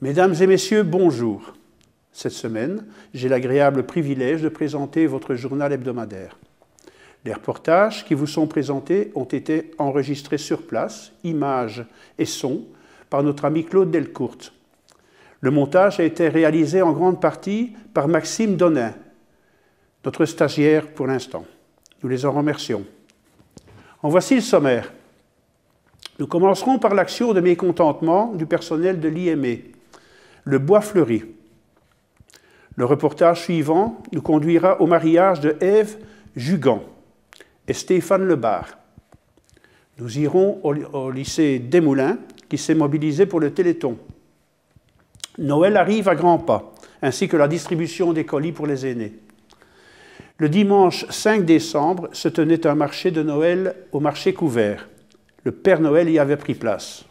Mesdames et messieurs, bonjour. Cette semaine, j'ai l'agréable privilège de présenter votre journal hebdomadaire. Les reportages qui vous sont présentés ont été enregistrés sur place, images et sons, par notre ami Claude Delcourt. Le montage a été réalisé en grande partie par Maxime Donin, notre stagiaire pour l'instant. Nous les en remercions. En voici le sommaire. Nous commencerons par l'action de mécontentement du personnel de l'IME, le bois fleuri. Le reportage suivant nous conduira au mariage de Ève Jugan et Stéphane Lebar. Nous irons au lycée Desmoulins, qui s'est mobilisé pour le Téléthon. Noël arrive à grands pas, ainsi que la distribution des colis pour les aînés. Le dimanche 5 décembre se tenait un marché de Noël au marché couvert. Le Père Noël y avait pris place.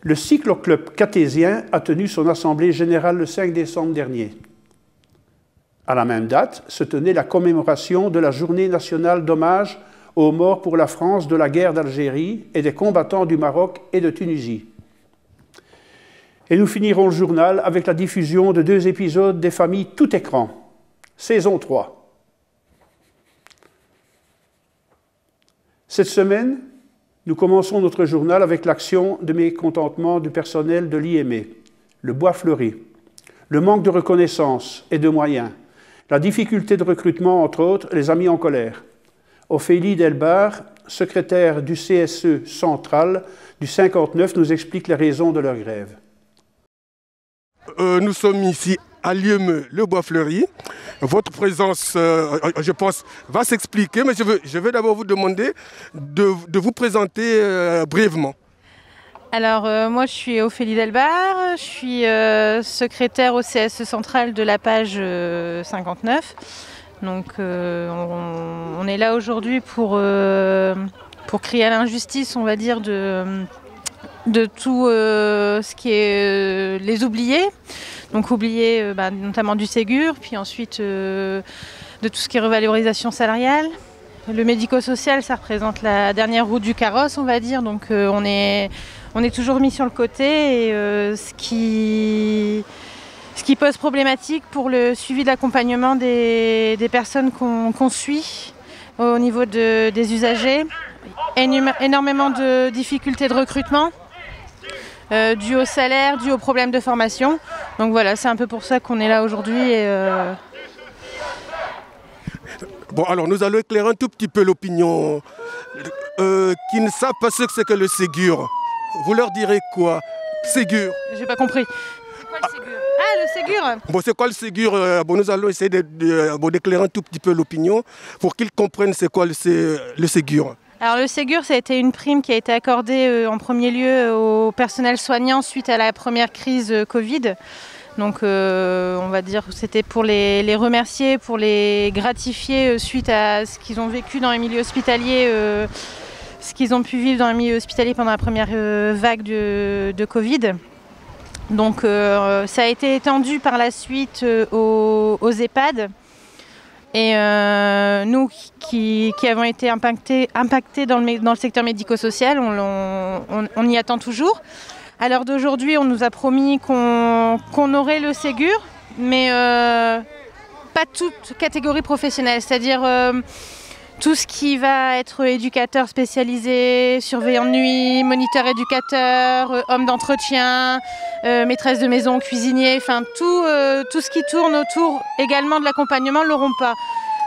Le cycloclub cathésien a tenu son assemblée générale le 5 décembre dernier. À la même date se tenait la commémoration de la journée nationale d'hommage aux morts pour la France de la guerre d'Algérie et des combattants du Maroc et de Tunisie. Et nous finirons le journal avec la diffusion de 2 épisodes des Familles tout écran, saison 3. Cette semaine, nous commençons notre journal avec l'action de mécontentement du personnel de l'IME, le bois fleuri, le manque de reconnaissance et de moyens, la difficulté de recrutement, entre autres, les a mis en colère. Ophélie Delbar, secrétaire du CSE central du 59, nous explique les raisons de leur grève. Nous sommes ici à l'IME, le bois fleuri. Votre présence, je pense, va s'expliquer, mais je vais d'abord vous demander de vous présenter brièvement. Alors, moi, je suis Ophélie Delbar, je suis secrétaire au CSE central de la page 59. Donc, on est là aujourd'hui pour crier à l'injustice, on va dire, de tout ce qui est les oubliés. Donc oubliés notamment du Ségur, puis ensuite de tout ce qui est revalorisation salariale. Le médico-social, ça représente la dernière roue du carrosse, on va dire. Donc on est toujours mis sur le côté. Et ce qui pose problématique pour le suivi de l'accompagnement des personnes qu'on suit au niveau des usagers. Énormément de difficultés de recrutement. Dû au salaire, dû aux problèmes de formation. Donc voilà, c'est un peu pour ça qu'on est là aujourd'hui. Bon, alors nous allons éclairer un tout petit peu l'opinion qui ne savent pas ce que c'est que le Ségur. Vous leur direz quoi? Ségur? J'ai pas compris. C'est quoi le Ségur? Ah, le Ségur! Bon, c'est quoi le Ségur? Nous allons essayer d'éclairer un tout petit peu l'opinion pour qu'ils comprennent c'est quoi le Ségur. Alors le Ségur, ça a été une prime qui a été accordée en premier lieu au personnel soignant suite à la première crise Covid. Donc on va dire que c'était pour les remercier, pour les gratifier suite à ce qu'ils ont vécu dans les milieux hospitaliers, ce qu'ils ont pu vivre dans les milieux hospitaliers pendant la première vague de Covid. Donc ça a été étendu par la suite aux EHPAD. Et nous qui avons été impactés dans le secteur médico-social, on y attend toujours. À l'heure d'aujourd'hui, on nous a promis qu'on aurait le Ségur, mais pas toute catégorie professionnelle, c'est-à-dire tout ce qui va être éducateur spécialisé, surveillant de nuit, moniteur éducateur, homme d'entretien, maîtresse de maison, cuisinier, enfin tout ce qui tourne autour également de l'accompagnement ne l'auront pas.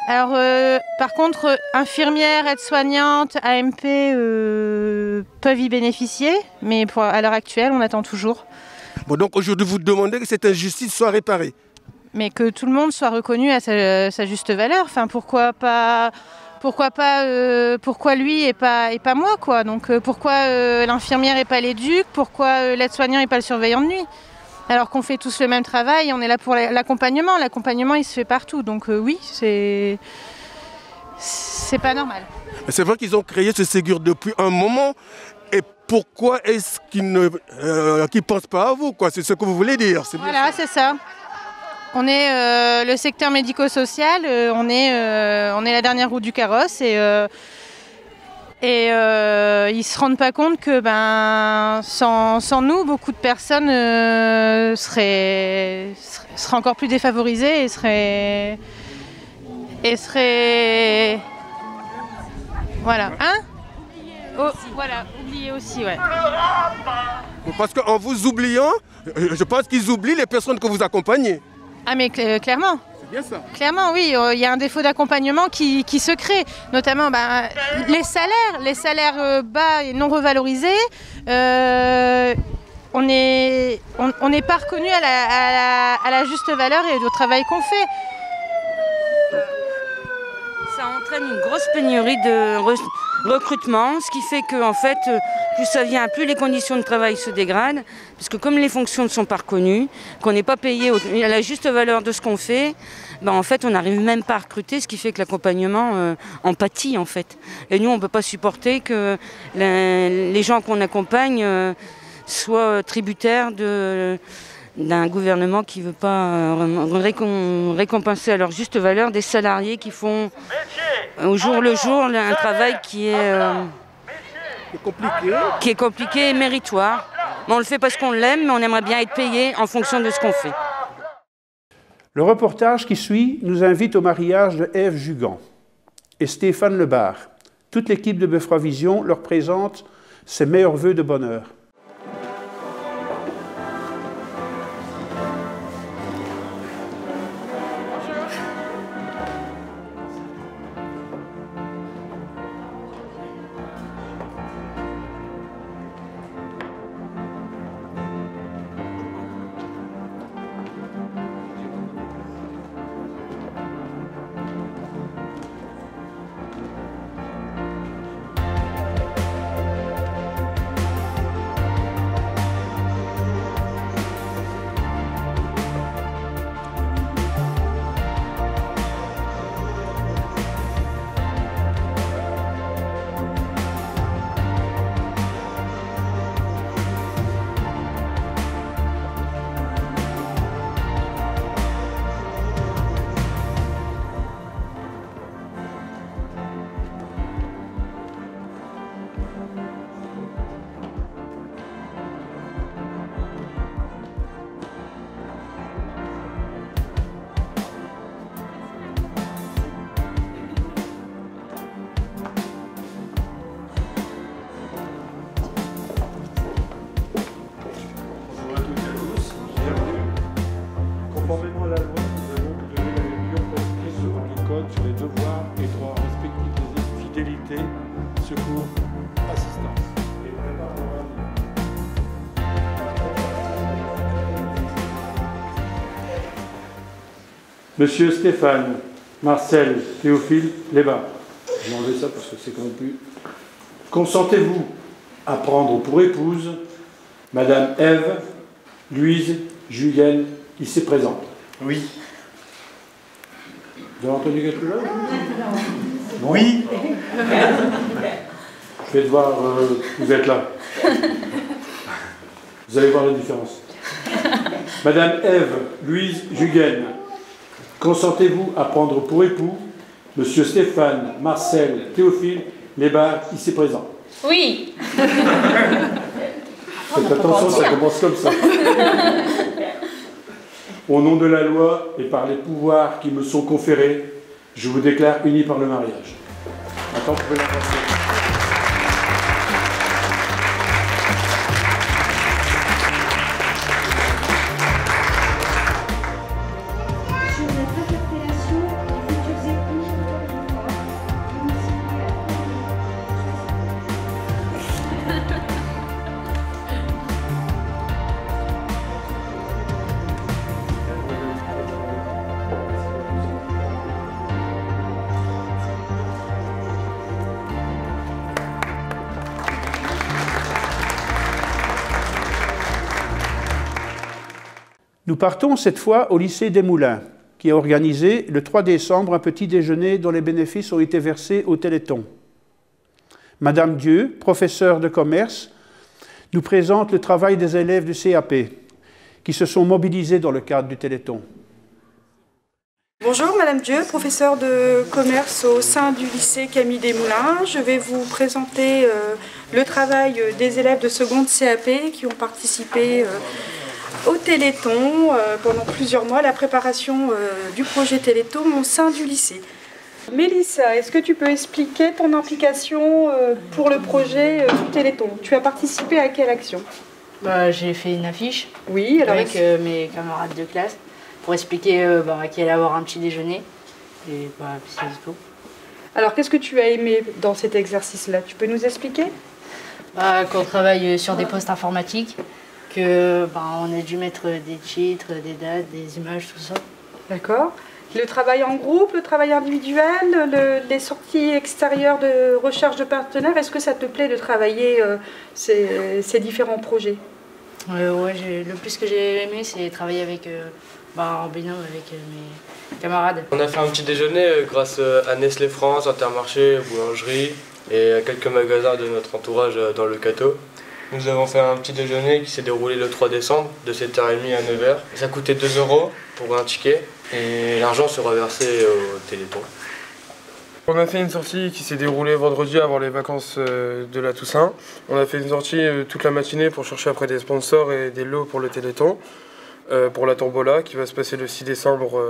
Alors par contre, infirmières, aides-soignantes, AMP peuvent y bénéficier, mais à l'heure actuelle, on attend toujours. Bon, donc aujourd'hui, vous demandez que cette injustice soit réparée. Mais que tout le monde soit reconnu à sa juste valeur. Enfin, pourquoi lui et pas moi, quoi. Donc pourquoi l'infirmière et pas l'éduc, pourquoi l'aide-soignant et pas le surveillant de nuit, alors qu'on fait tous le même travail, on est là pour l'accompagnement. L'accompagnement, il se fait partout, donc oui, c'est pas normal. C'est vrai qu'ils ont créé ce Ségur depuis un moment, et pourquoi est-ce qu'ils ne pensent pas à vous, quoi? C'est ce que vous voulez dire? Voilà, c'est ça. On est le secteur médico-social, on est la dernière roue du carrosse et Et ils ne se rendent pas compte que sans nous, beaucoup de personnes seraient encore plus défavorisées et seraient voilà, hein? Voilà, oubliées aussi, ouais. Parce qu'en vous oubliant, je pense qu'ils oublient les personnes que vous accompagnez. Ah mais clairement. Bien ça. Clairement, oui, il y a un défaut d'accompagnement qui se crée, notamment les salaires bas et non revalorisés. On n'est pas reconnu à la juste valeur et au travail qu'on fait. Ça entraîne une grosse pénurie de recrutement, ce qui fait que en fait, plus ça vient, plus les conditions de travail se dégradent, parce que comme les fonctions ne sont pas reconnues, qu'on n'est pas payé à la juste valeur de ce qu'on fait, en fait on n'arrive même pas à recruter, ce qui fait que l'accompagnement en pâtit en fait. Et nous on ne peut pas supporter que les gens qu'on accompagne soient tributaires d'un gouvernement qui ne veut pas récompenser à leur juste valeur des salariés qui font au jour le jour un travail qui est compliqué et méritoire. Mais on le fait parce qu'on l'aime, mais on aimerait bien être payé en fonction de ce qu'on fait. Le reportage qui suit nous invite au mariage de Ève Jugan et Stéphane Lebar. Toute l'équipe de Beffroi Vision leur présente ses meilleurs vœux de bonheur. Conformément à la loi, nous allons vous donner la lecture prescrite selon le code sur les devoirs et droits respectifs des équipes fidélité, secours, assistance. Monsieur Stéphane, Marcel, Théophile, Léba. J'ai enlevé ça parce que c'est quand même plus. Consentez-vous à prendre pour épouse Madame Ève, Louise, Julienne, ici présente? Oui. Vous avez entendu quelque chose? Oui. Je vais devoir. Vous êtes là. Vous allez voir la différence. Madame Ève, Louise, Julienne, consentez-vous à prendre pour époux Monsieur Stéphane, Marcel, Théophile, Lébar, ici présent? Oui. Faites attention, ça commence comme ça. Au nom de la loi et par les pouvoirs qui me sont conférés, je vous déclare unis par le mariage. Maintenant, vous pouvez l'embrasser. Nous partons cette fois au lycée des Moulins, qui a organisé le 3 décembre un petit déjeuner dont les bénéfices ont été versés au Téléthon. Madame Dieu, professeure de commerce, nous présente le travail des élèves du CAP, qui se sont mobilisés dans le cadre du Téléthon. Bonjour Madame Dieu, professeure de commerce au sein du lycée Camille Desmoulins. Je vais vous présenter le travail des élèves de seconde CAP qui ont participé au Téléthon pendant plusieurs mois, la préparation du projet Téléthon au sein du lycée. Mélissa, est-ce que tu peux expliquer ton implication pour le projet du Téléthon? Tu as participé à quelle action? J'ai fait une affiche avec mes camarades de classe pour expliquer qu'il allait avoir un petit déjeuner. Et c'est tout. Alors, qu'est-ce que tu as aimé dans cet exercice-là? Tu peux nous expliquer? Qu'on travaille sur des postes informatiques, que on a dû mettre des titres, des dates, des images, tout ça. D'accord. Le travail en groupe, le travail individuel, les sorties extérieures de recherche de partenaires, est-ce que ça te plaît de travailler ces différents projets? Le plus que j'ai aimé, c'est travailler avec, en binôme avec mes camarades. On a fait un petit déjeuner grâce à Nestlé France, Intermarché, boulangerie et à quelques magasins de notre entourage dans le Cateau. Nous avons fait un petit déjeuner qui s'est déroulé le 3 décembre de 7h30 à 9h. Ça coûtait 2 € pour un ticket et l'argent sera versé au Téléthon. On a fait une sortie qui s'est déroulée vendredi avant les vacances de la Toussaint. On a fait une sortie toute la matinée pour chercher après des sponsors et des lots pour le Téléthon, pour la tombola qui va se passer le 6 décembre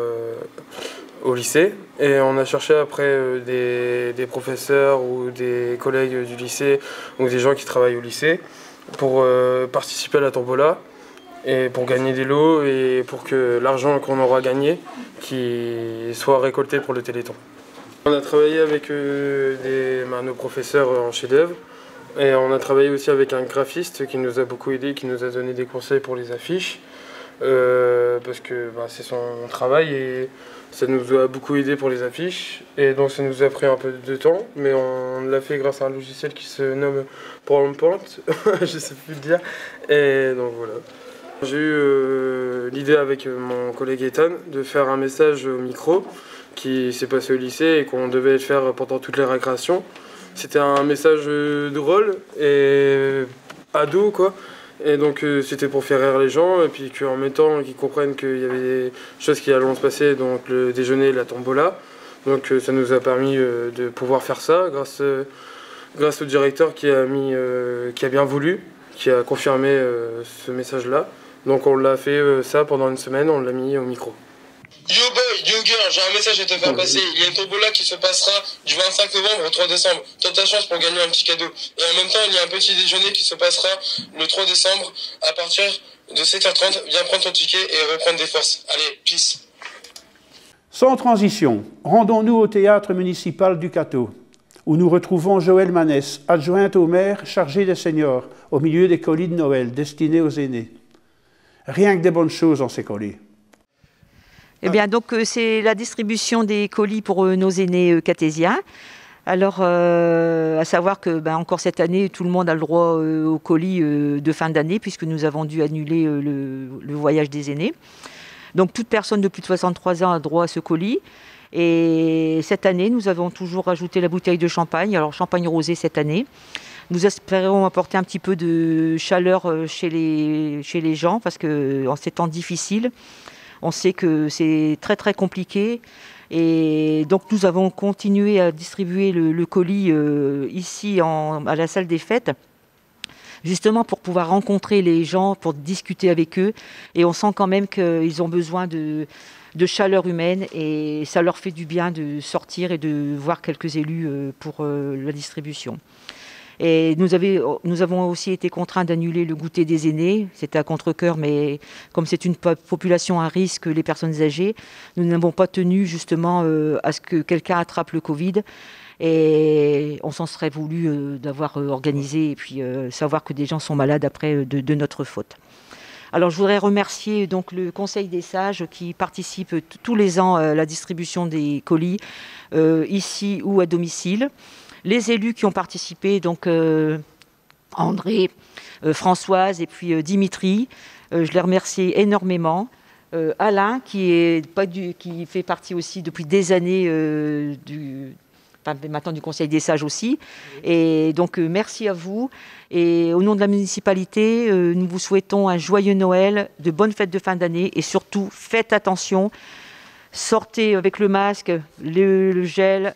au lycée. Et on a cherché après des professeurs ou des collègues du lycée ou des gens qui travaillent au lycée pour participer à la tombola et pour gagner des lots et pour que l'argent qu'on aura gagné qui soit récolté pour le Téléthon. On a travaillé avec nos professeurs en chef-d'œuvre et on a travaillé aussi avec un graphiste qui nous a beaucoup aidé, qui nous a donné des conseils pour les affiches parce que c'est son travail et ça nous a beaucoup aidé pour les affiches et donc ça nous a pris un peu de temps, mais on l'a fait grâce à un logiciel qui se nomme PowerPoint, je sais plus le dire, et donc voilà. J'ai eu l'idée avec mon collègue Ethan de faire un message au micro qui s'est passé au lycée et qu'on devait le faire pendant toutes les récréations. C'était un message drôle et ado quoi. Et donc c'était pour faire rire les gens et puis qu'en même temps qu'ils comprennent qu'il y avait des choses qui allaient se passer, donc le déjeuner, la tombola. Donc ça nous a permis de pouvoir faire ça grâce au directeur qui a bien voulu, qui a confirmé ce message-là. Donc on l'a fait ça pendant une semaine, on l'a mis au micro. Yo boy, yo girl, j'ai un message à te faire passer. Il y a une tombola qui se passera du 25 novembre au 3 décembre. T'as ta chance pour gagner un petit cadeau. Et en même temps, il y a un petit déjeuner qui se passera le 3 décembre à partir de 7h30. Viens prendre ton ticket et reprendre des forces. Allez, peace. Sans transition, rendons-nous au théâtre municipal du Cateau, où nous retrouvons Joëlle Manès, adjointe au maire chargée des seniors, au milieu des colis de Noël destinés aux aînés. Rien que des bonnes choses dans ces colis. Eh bien, donc, c'est la distribution des colis pour nos aînés catésiens. Alors, à savoir que, encore cette année, tout le monde a le droit aux colis de fin d'année, puisque nous avons dû annuler le voyage des aînés. Donc, toute personne de plus de 63 ans a droit à ce colis. Et cette année, nous avons toujours rajouté la bouteille de champagne, alors champagne rosé cette année. Nous espérons apporter un petit peu de chaleur chez les gens, parce qu'en ces temps difficiles, on sait que c'est très très compliqué et donc nous avons continué à distribuer le colis ici à la salle des fêtes, justement pour pouvoir rencontrer les gens, pour discuter avec eux, et on sent quand même qu'ils ont besoin de chaleur humaine et ça leur fait du bien de sortir et de voir quelques élus pour la distribution. Et nous avons aussi été contraints d'annuler le goûter des aînés. C'était à contre-cœur, mais comme c'est une population à risque, les personnes âgées, nous n'avons pas tenu justement à ce que quelqu'un attrape le Covid. Et on s'en serait voulu d'avoir organisé et puis savoir que des gens sont malades après de notre faute. Alors je voudrais remercier donc le Conseil des sages qui participe tous les ans à la distribution des colis, ici ou à domicile. Les élus qui ont participé, donc André, Françoise et puis Dimitri, je les remercie énormément. Alain, qui fait partie aussi depuis des années maintenant du Conseil des sages aussi. Et donc merci à vous. Et au nom de la municipalité, nous vous souhaitons un joyeux Noël, de bonnes fêtes de fin d'année et surtout faites attention. sortez avec le masque, le gel.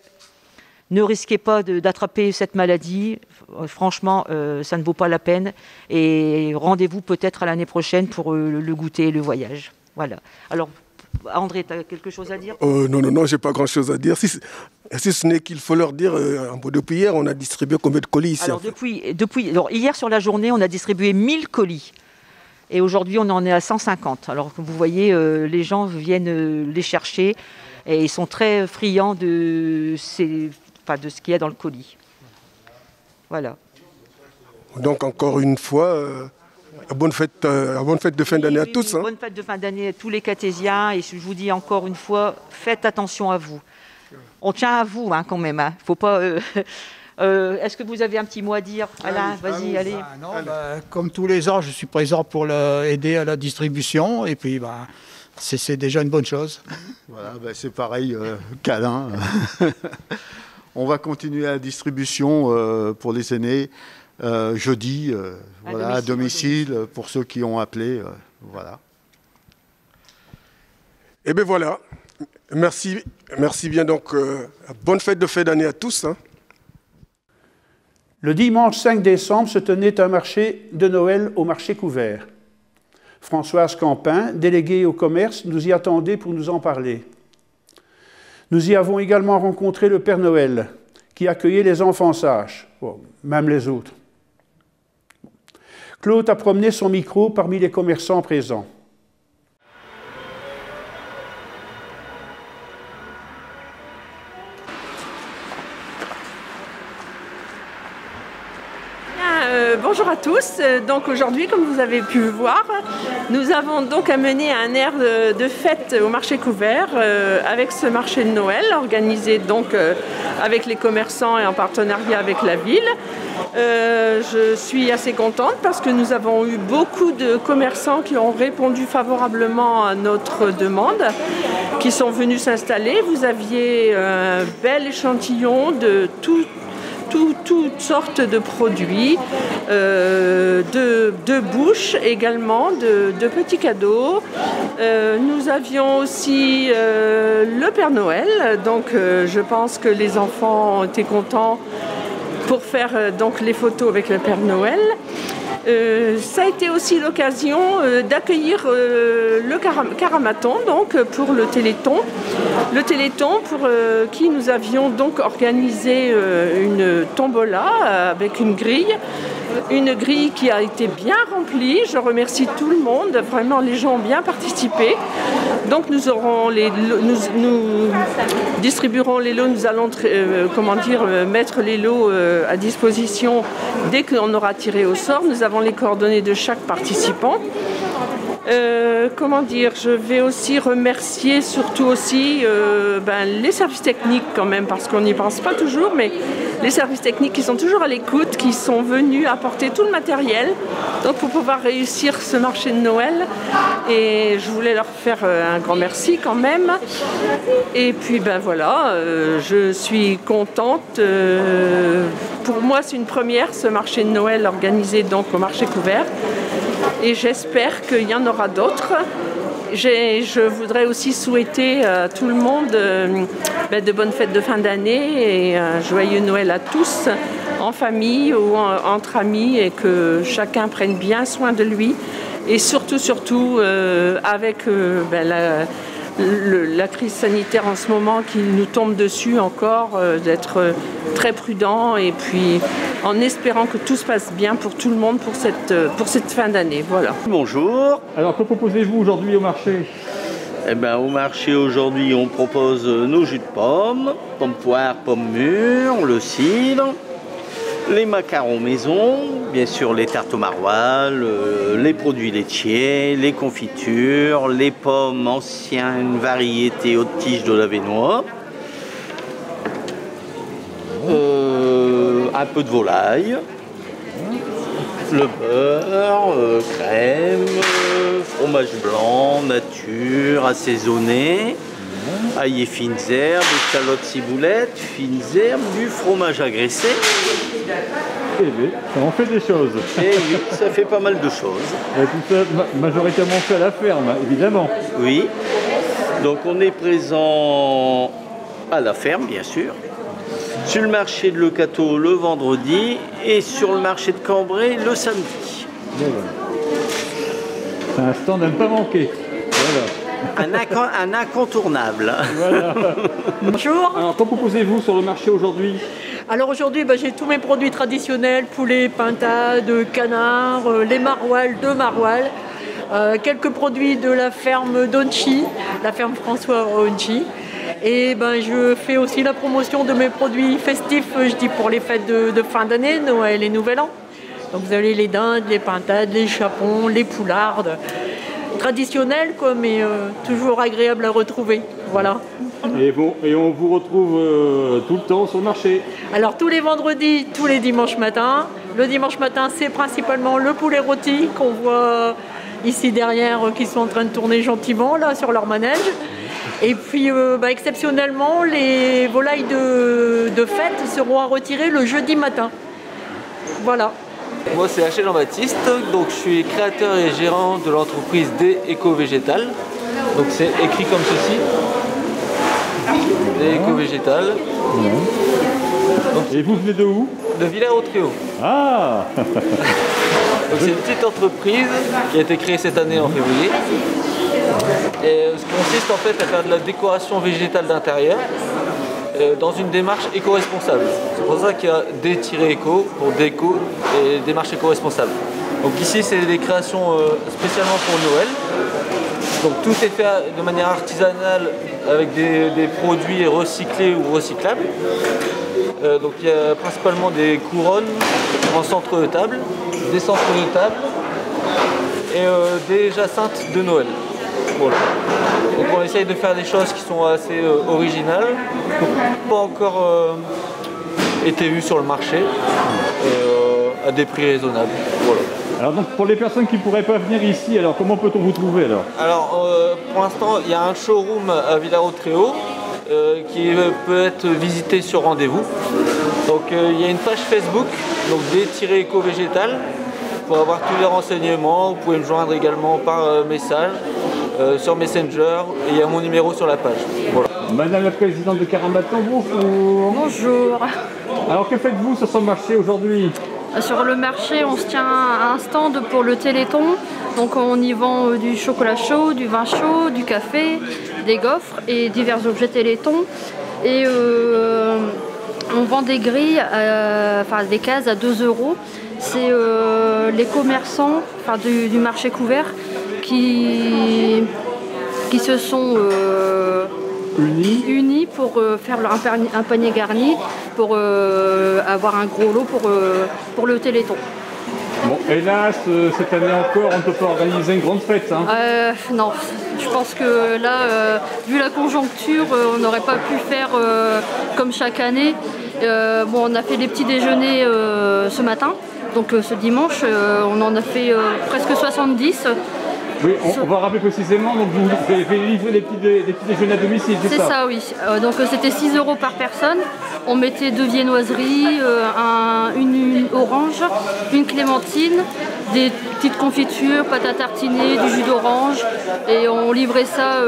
Ne risquez pas d'attraper cette maladie. Franchement, ça ne vaut pas la peine. Et rendez-vous peut-être à l'année prochaine pour le goûter et le voyage. Voilà. Alors, André, tu as quelque chose à dire? Non, j'ai pas grand-chose à dire. Si ce n'est qu'il faut leur dire, depuis hier, on a distribué combien de colis ici? Alors, alors, hier, sur la journée, on a distribué 1000 colis. Et aujourd'hui, on en est à 150. Alors, comme vous voyez, les gens viennent les chercher et ils sont très friands de ce qu'il y a dans le colis. Voilà. Donc, encore une fois, bonne fête de fin d'année à tous. Bonne fête de fin d'année à tous les Catésiens. Et je vous dis encore une fois, faites attention à vous. On tient à vous quand même. Faut pas... est-ce que vous avez un petit mot à dire? Alain, vas-y, allez. Comme tous les ans, je suis présent pour aider à la distribution. Et puis, c'est déjà une bonne chose. Voilà, c'est pareil qu'Alain. On va continuer la distribution pour les aînés jeudi, à domicile, pour ceux qui ont appelé. Voilà. Et bien voilà. Merci bien. Donc, bonne fête de fin d'année à tous. Le dimanche 5 décembre se tenait un marché de Noël au marché couvert. Françoise Campin, déléguée au commerce, nous y attendait pour nous en parler. Nous y avons également rencontré le Père Noël, qui accueillait les enfants sages, même les autres. Claude a promené son micro parmi les commerçants présents. Bonjour à tous. Donc aujourd'hui, comme vous avez pu voir, nous avons donc amené un air de fête au marché couvert avec ce marché de Noël organisé donc avec les commerçants et en partenariat avec la ville. Je suis assez contente parce que nous avons eu beaucoup de commerçants qui ont répondu favorablement à notre demande, qui sont venus s'installer. Vous aviez un bel échantillon de toutes sortes de produits, de bouches également, de petits cadeaux. Nous avions aussi le Père Noël, donc je pense que les enfants ont été contents pour faire donc les photos avec le Père Noël. Ça a été aussi l'occasion d'accueillir le Caramaton donc, pour le Téléthon. Le Téléthon pour qui nous avions donc organisé une tombola avec une grille qui a été bien remplie. Je remercie tout le monde, vraiment les gens ont bien participé. Donc nous distribuerons les lots, nous allons mettre les lots à disposition dès qu'on aura tiré au sort. Nous avons les coordonnées de chaque participant. Je vais aussi remercier surtout aussi les services techniques quand même, parce qu'on n'y pense pas toujours, mais les services techniques qui sont toujours à l'écoute, qui sont venus apporter tout le matériel donc pour pouvoir réussir ce marché de Noël. Et je voulais leur faire un grand merci quand même. Et puis je suis contente. Pour moi, c'est une première, ce marché de Noël organisé donc au marché couvert. Et j'espère qu'il y en aura d'autres. Je voudrais aussi souhaiter à tout le monde de bonnes fêtes de fin d'année et un joyeux Noël à tous, en famille ou entre amis, et que chacun prenne bien soin de lui. Et surtout, avec la crise sanitaire en ce moment qui nous tombe dessus encore, d'être très prudent et puis en espérant que tout se passe bien pour tout le monde pour cette fin d'année. Voilà. Bonjour. Alors que proposez-vous aujourd'hui au marché? Au marché aujourd'hui on propose nos jus de pommes poires, pommes mûres, le cidre, les macarons maison, bien sûr les tartes au maroilles, les produits laitiers, les confitures, les pommes anciennes variétés haute tige de l'Avesnois, un peu de volaille, le beurre, crème, fromage blanc, nature, assaisonné, ail et fines herbes, échalotes, ciboulettes, fines herbes, du fromage agressé. Eh bien, ça en fait des choses. Eh oui, ça fait pas mal de choses. Et tout ça majoritairement fait à la ferme, évidemment. Oui. Donc on est présent à la ferme, bien sûr, sur le marché de Le Cateau le vendredi et sur le marché de Cambrai le samedi. C'est un stand à ne pas manquer. Voilà. Un incontournable. Voilà. Bonjour. Alors, que proposez-vous sur le marché aujourd'hui? Alors aujourd'hui, j'ai tous mes produits traditionnels, poulet, pintade, canard, les maroilles, 2 maroilles, quelques produits de la ferme d'Onchi, la ferme François Onchi. Et je fais aussi la promotion de mes produits festifs, je dis pour les fêtes de fin d'année, Noël et Nouvel An. Donc vous avez les dindes, les pintades, les chapons, les poulardes. Traditionnel mais toujours agréable à retrouver. Voilà. Et on vous retrouve tout le temps sur le marché? Alors tous les vendredis, tous les dimanches matins. Le dimanche matin, c'est principalement le poulet rôti qu'on voit ici derrière, qui sont en train de tourner gentiment là sur leur manège. Et puis exceptionnellement, les volailles de fête seront à retirer le jeudi matin. Voilà. Moi c'est Achille Jean-Baptiste, donc je suis créateur et gérant de l'entreprise Des Éco-Végétales. Donc c'est écrit comme ceci. Des Éco-Végétales. Et vous venez de où? De Villers-au-Tréau. Ah. Donc c'est une petite entreprise qui a été créée cette année en février. Et ce qui consiste en fait à faire de la décoration végétale d'intérieur dans une démarche éco-responsable. C'est pour ça qu'il y a Des-Éco pour déco et démarche éco-responsable. Donc ici c'est des créations spécialement pour Noël. Donc tout est fait de manière artisanale avec des produits recyclés ou recyclables. Donc il y a principalement des couronnes en centre de table, des centres de table et des jacinthes de Noël. Voilà. Donc on essaye de faire des choses qui sont assez originales, pas encore été vues sur le marché, et à des prix raisonnables. Voilà. Alors donc pour les personnes qui ne pourraient pas venir ici, alors comment peut-on vous trouver alors? Alors pour l'instant il y a un showroom à Villers-au-Tréau qui peut être visité sur rendez-vous. Donc il y a une page Facebook, donc Des-Éco-Végétales, pour avoir tous les renseignements. Vous pouvez me joindre également par message sur Messenger et il y a mon numéro sur la page. Voilà. Madame la présidente de Carambaton, bonjour. Bonjour. Alors que faites-vous sur ce marché aujourd'hui? Sur le marché, on se tient à un stand pour le Téléthon. Donc on y vend du chocolat chaud, du vin chaud, du café, des gaufres et divers objets Téléthon. Et on vend des grilles, des cases à 2 €. C'est les commerçants du marché couvert qui se sont unis pour faire un panier garni pour avoir un gros lot pour le Téléthon. Bon, hélas, cette année encore, on ne peut pas organiser une grande fête. Hein. Non, je pense que là, vu la conjoncture, on n'aurait pas pu faire comme chaque année. On a fait des petits déjeuners ce matin, donc ce dimanche, on en a fait presque 70. Oui, on va rappeler précisément, donc vous avez livré des petits déjeuners à domicile, c'est ça? C'est ça, oui. Donc c'était 6 € par personne. On mettait 2 viennoiseries, une orange, une clémentine, des petites confitures, pâte à tartiner, du jus d'orange. Et on livrait ça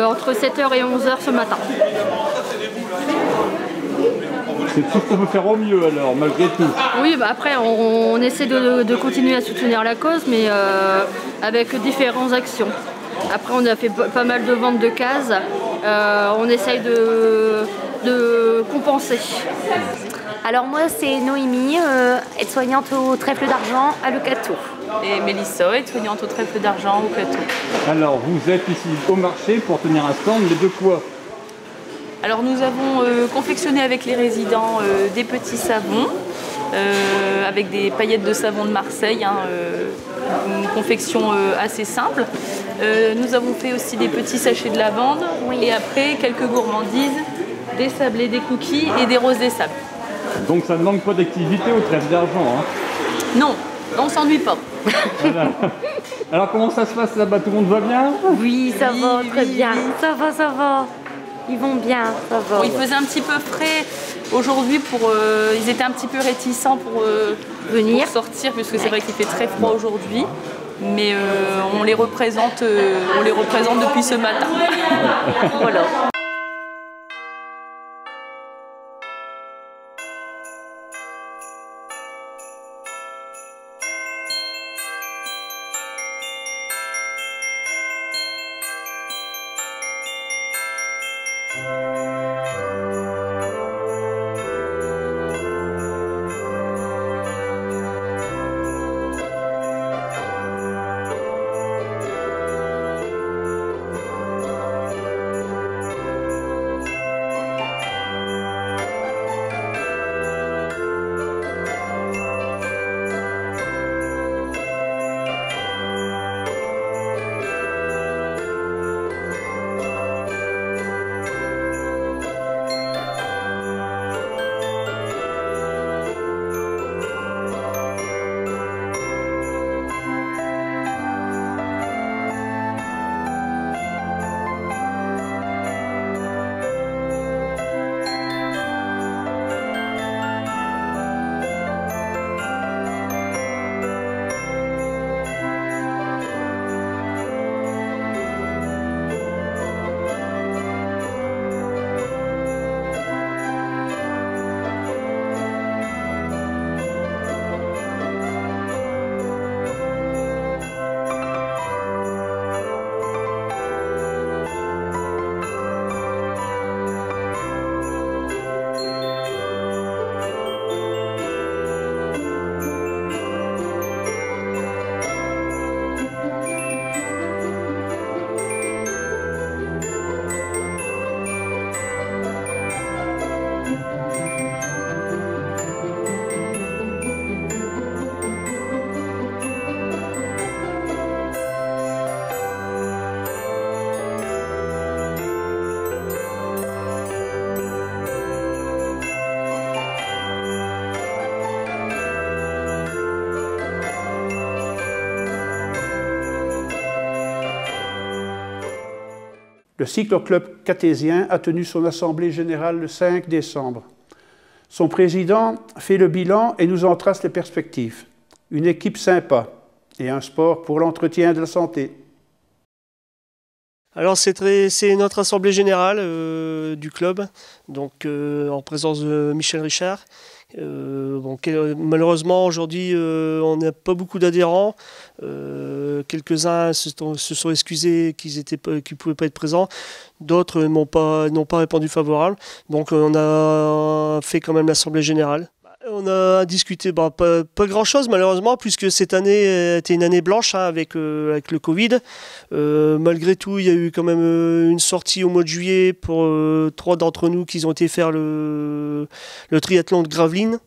entre 7 h et 11 h ce matin. C'est tout ce qu'on peut faire au mieux alors, malgré tout. Oui, après on essaie de continuer à soutenir la cause, mais avec différentes actions. Après on a fait pas mal de ventes de cases, on essaye de compenser. Alors moi c'est Noémie, aide-soignante au trèfle d'argent à Le Cateau. Et Mélissa, aide-soignante au trèfle d'argent au Cateau. Alors vous êtes ici au marché pour tenir un stand, mais de quoi? Alors nous avons confectionné avec les résidents des petits savons, avec des paillettes de savon de Marseille, une confection assez simple. Nous avons fait aussi des petits sachets de lavande et après quelques gourmandises, des sablés, des cookies et des roses des sables. Donc ça ne manque pas d'activité au trèfle d'argent, hein? Non, on ne s'ennuie pas. Voilà. Alors comment ça se passe là-bas? Tout le monde va bien? Oui, ça va très bien. Ça va. Ils vont bien, ça va. Bon, il faisait un petit peu frais aujourd'hui, ils étaient un petit peu réticents pour venir sortir, puisque c'est vrai qu'il fait très froid aujourd'hui. mais on les représente depuis ce matin. Voilà. Le cycloclub catésien a tenu son assemblée générale le 5 décembre. Son président fait le bilan et nous en trace les perspectives. Une équipe sympa et un sport pour l'entretien de la santé. Alors c'est notre assemblée générale du club, donc en présence de Michel Richard. Malheureusement aujourd'hui on n'a pas beaucoup d'adhérents. Quelques-uns se sont excusés qu'ils ne pouvaient pas être présents. D'autres n'ont pas répondu favorable. Donc on a fait quand même l'assemblée générale. On a discuté, pas grand-chose malheureusement, puisque cette année était une année blanche avec le Covid. Malgré tout, il y a eu quand même une sortie au mois de juillet pour 3 d'entre nous qui ont été faire le triathlon de Gravelines.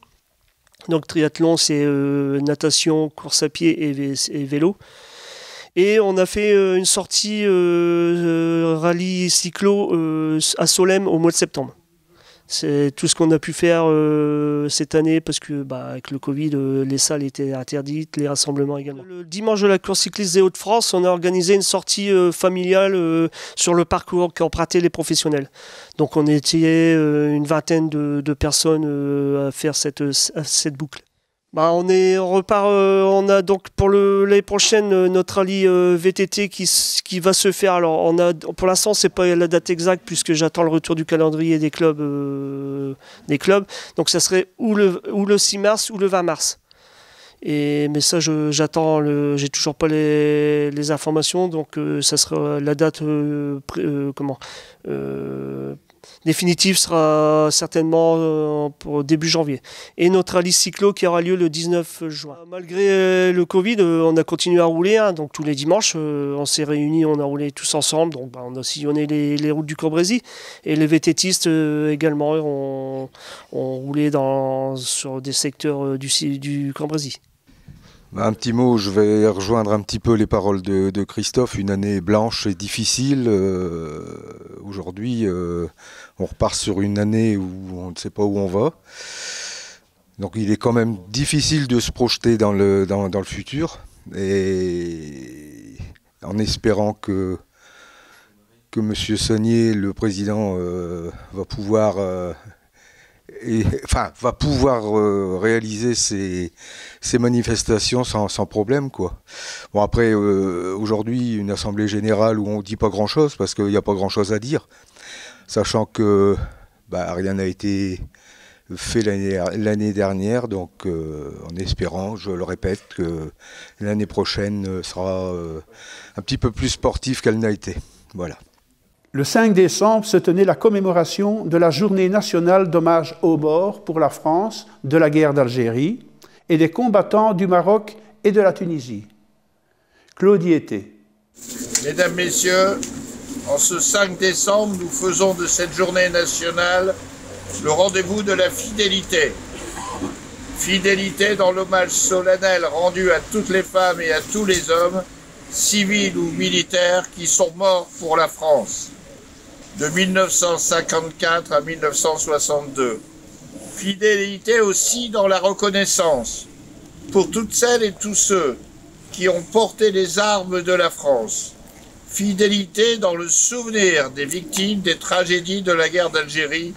Donc triathlon, c'est natation, course à pied et vélo. Et on a fait une sortie rallye cyclo à Solesmes au mois de septembre. C'est tout ce qu'on a pu faire cette année parce que avec le Covid, les salles étaient interdites, les rassemblements également. Le dimanche de la course cycliste des Hauts-de-France, on a organisé une sortie familiale sur le parcours qu'empruntaient les professionnels. Donc on était une vingtaine de personnes à faire cette boucle. On a donc pour l'année prochaine notre rallye VTT qui va se faire. Alors pour l'instant c'est pas la date exacte puisque j'attends le retour du calendrier des clubs. Donc ça serait ou le 6 mars ou le 20 mars. Mais ça j'attends, j'ai toujours pas les informations, donc ça sera la date définitive sera certainement pour début janvier. Et notre rallye cyclo qui aura lieu le 19 juin. Malgré le Covid, on a continué à rouler, donc tous les dimanches, on s'est réunis, on a roulé tous ensemble, donc on a sillonné les routes du Cambrésis. Et les VTTistes également ont roulé sur des secteurs du Cambrésis. Un petit mot, je vais rejoindre un petit peu les paroles de Christophe. Une année blanche et difficile. Aujourd'hui, on repart sur une année où on ne sait pas où on va. Donc il est quand même difficile de se projeter dans le futur. Et en espérant que M. Saunier, le président, va pouvoir va pouvoir réaliser ces manifestations sans problème, quoi. Bon, après, aujourd'hui, une assemblée générale où on ne dit pas grand-chose, parce qu'il n'y a pas grand-chose à dire, sachant que rien n'a été fait l'année dernière, donc en espérant, je le répète, que l'année prochaine sera un petit peu plus sportive qu'elle n'a été. Voilà. Le 5 décembre se tenait la commémoration de la journée nationale d'hommage aux morts pour la France de la guerre d'Algérie et des combattants du Maroc et de la Tunisie. Claude y était. Mesdames, Messieurs, en ce 5 décembre, nous faisons de cette journée nationale le rendez-vous de la fidélité. Fidélité dans l'hommage solennel rendu à toutes les femmes et à tous les hommes, civils ou militaires, qui sont morts pour la France, de 1954 à 1962. Fidélité aussi dans la reconnaissance, pour toutes celles et tous ceux qui ont porté les armes de la France. Fidélité dans le souvenir des victimes des tragédies de la guerre d'Algérie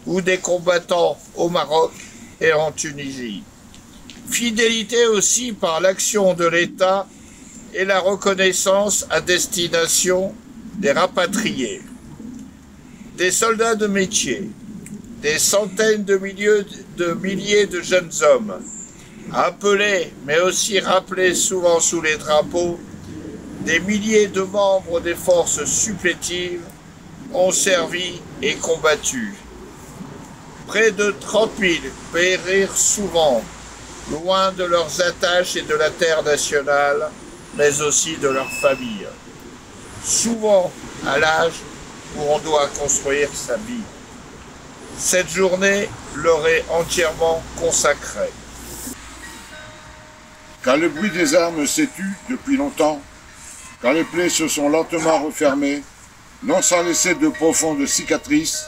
ou des combattants au Maroc et en Tunisie. Fidélité aussi par l'action de l'État et la reconnaissance à destination des rapatriés. Des soldats de métier, des centaines de milliers de jeunes hommes, appelés mais aussi rappelés souvent sous les drapeaux, des milliers de membres des forces supplétives ont servi et combattu. Près de 30 000 périrent souvent, loin de leurs attaches et de la terre nationale, mais aussi de leur famille. Souvent à l'âge où on doit construire sa vie. Cette journée leur est entièrement consacrée. Quand le bruit des armes s'est tu depuis longtemps, quand les plaies se sont lentement refermées, non sans laisser de profondes cicatrices,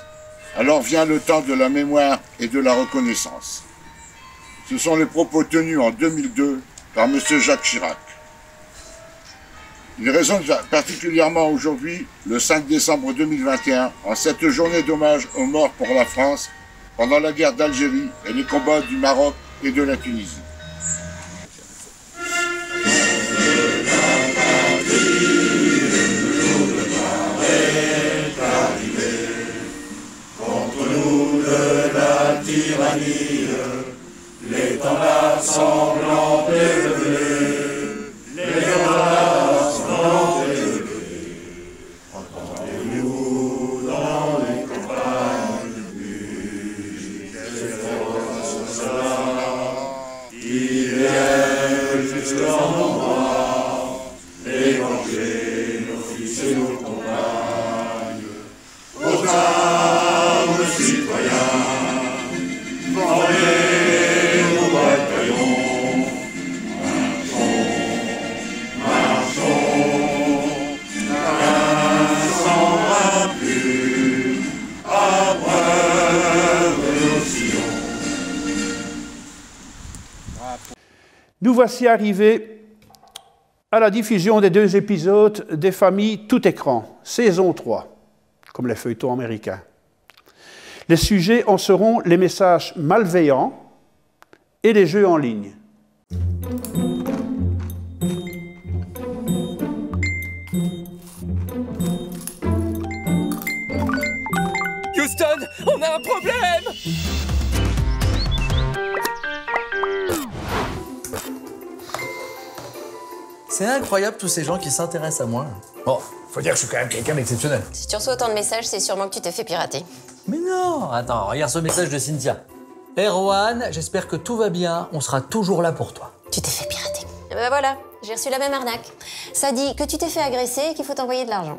alors vient le temps de la mémoire et de la reconnaissance. Ce sont les propos tenus en 2002 par M. Jacques Chirac. Il résonne particulièrement aujourd'hui, le 5 décembre 2021, en cette journée d'hommage aux morts pour la France pendant la guerre d'Algérie et les combats du Maroc et de la Tunisie. Tyrannie, l'étendard sanglant élevé, l'étendard sanglant élevé, entendez-vous dans les campagnes musique et force cela, qui viennent jusqu'en endroit, égorger nos fils et nos compagnes, aux armes citoyens. Prenez nos bataillons, marchons, qu'un sang impur abreuve nos sillons. Nous voici arrivés à la diffusion des 2 épisodes des Familles tout écran, saison 3, comme les feuilletons américains. Les sujets en seront les messages malveillants et les jeux en ligne. Houston, on a un problème! C'est incroyable tous ces gens qui s'intéressent à moi. Bon, faut dire que je suis quand même quelqu'un d'exceptionnel. Si tu reçois autant de messages, c'est sûrement que tu t'es fait pirater. Mais non! Attends, regarde ce message de Cynthia. Erwan, j'espère que tout va bien, on sera toujours là pour toi. Tu t'es fait pirater. Et ben voilà, j'ai reçu la même arnaque. Ça dit que tu t'es fait agresser et qu'il faut t'envoyer de l'argent.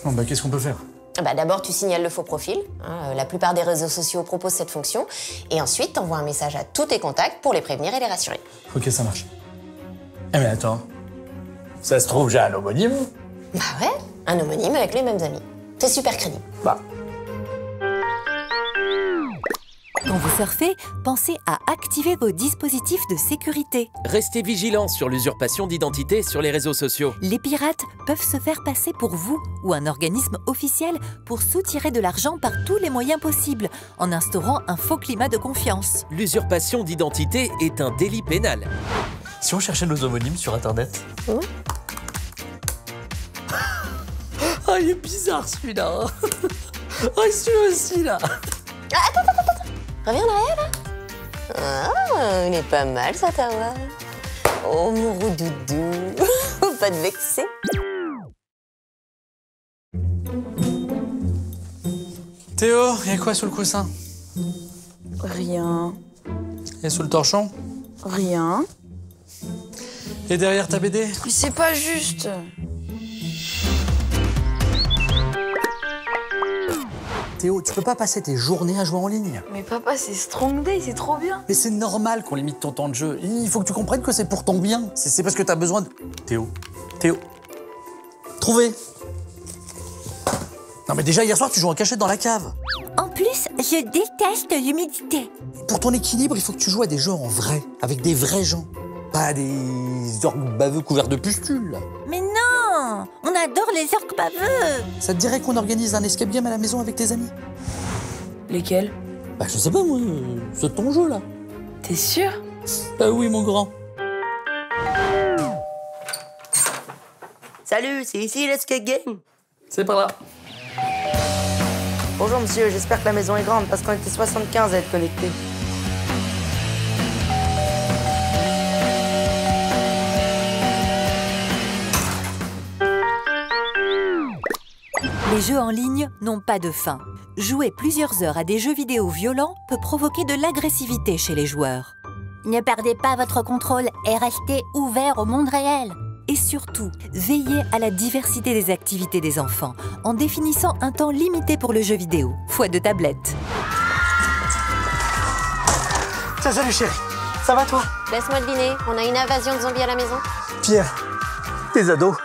Bon bah qu'est-ce qu'on peut faire? D'abord, tu signales le faux profil. La plupart des réseaux sociaux proposent cette fonction. Et ensuite, t'envoies un message à tous tes contacts pour les prévenir et les rassurer. Ok, ça marche. Eh mais attends, ça se trouve j'ai un homonyme? Bah ouais, un homonyme avec les mêmes amis. C'est super crédible. Bah. Quand vous surfez, pensez à activer vos dispositifs de sécurité. Restez vigilants sur l'usurpation d'identité sur les réseaux sociaux. Les pirates peuvent se faire passer pour vous ou un organisme officiel pour soutirer de l'argent par tous les moyens possibles, en instaurant un faux climat de confiance. L'usurpation d'identité est un délit pénal. Si on cherchait nos homonymes sur Internet. Ah, il est bizarre celui-là. Ah, celui-là aussi là. Attends. Reviens en arrière là. Ah, il est pas mal ça, Tawa. Oh mon roudoudou. Faut pas te vexer. Théo, y'a quoi sous le coussin? Rien. Et sous le torchon? Rien. Et derrière ta BD? Mais c'est pas juste. Théo, tu peux pas passer tes journées à jouer en ligne. Mais papa, c'est Strong Day, c'est trop bien. Mais c'est normal qu'on limite ton temps de jeu. Il faut que tu comprennes que c'est pour ton bien. C'est parce que t'as besoin de... Théo. Trouvé. Non mais déjà, hier soir, tu joues en cachette dans la cave. En plus, je déteste l'humidité. Pour ton équilibre, il faut que tu joues à des jeux en vrai, avec des vrais gens. Pas des orques baveux couverts de pustules. Mais non, on adore les orques baveux. Ça te dirait qu'on organise un escape game à la maison avec tes amis? Lesquels? Bah je sais pas moi, c'est ton jeu là. T'es sûr? Bah oui mon grand. Salut, c'est ici l'escape game. C'est par là. Bonjour monsieur, j'espère que la maison est grande parce qu'on était 75 à être connectés. Les jeux en ligne n'ont pas de fin. Jouer plusieurs heures à des jeux vidéo violents peut provoquer de l'agressivité chez les joueurs. Ne perdez pas votre contrôle et restez ouvert au monde réel. Et surtout, veillez à la diversité des activités des enfants en définissant un temps limité pour le jeu vidéo, fois de tablette. Salut chérie, ça va toi? Laisse-moi deviner, on a une invasion de zombies à la maison? Pierre, tes ados.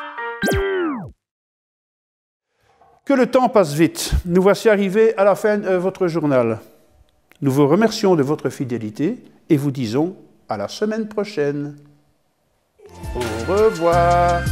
Que le temps passe vite. Nous voici arrivés à la fin de votre journal. Nous vous remercions de votre fidélité et vous disons à la semaine prochaine. Au revoir.